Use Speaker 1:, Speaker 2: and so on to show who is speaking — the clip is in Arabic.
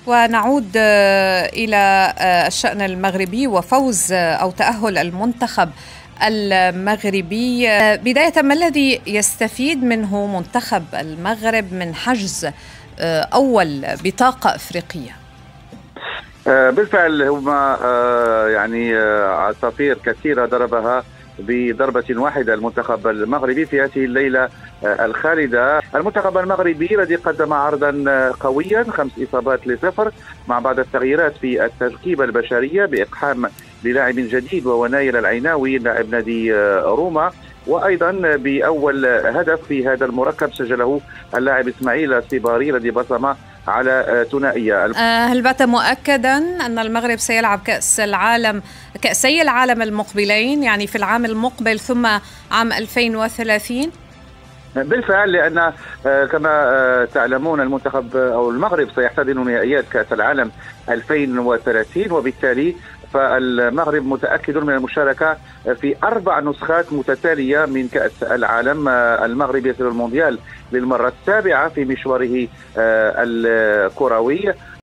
Speaker 1: ونعود إلى الشأن المغربي وفوز أو تأهل المنتخب المغربي. بداية، ما الذي يستفيد منه منتخب المغرب من حجز أول بطاقة أفريقية؟
Speaker 2: بالفعل هما عصافير كثيرة ضربها بضربة واحدة المنتخب المغربي في هذه الليلة الخالدة. المنتخب المغربي الذي قدم عرضا قويا، 5 إصابات ل0 مع بعض التغييرات في التركيبة البشرية بإقحام للاعب جديد وهو نايل العيناوي لاعب نادي روما، وايضا باول هدف في هذا المركب سجله اللاعب اسماعيل السيباري الذي بصم على ثنائيه.
Speaker 1: هل بات مؤكدا ان المغرب سيلعب كأسي العالم المقبلين، يعني في العام المقبل ثم عام 2030؟
Speaker 2: بالفعل، لأن كما تعلمون المنتخب أو المغرب سيحتضن نهائيات كأس العالم 2030، وبالتالي فالمغرب متأكد من المشاركة في 4 نسخات متتالية من كأس العالم. المغرب يصل المونديال للمرة 7 في مشواره الكروي.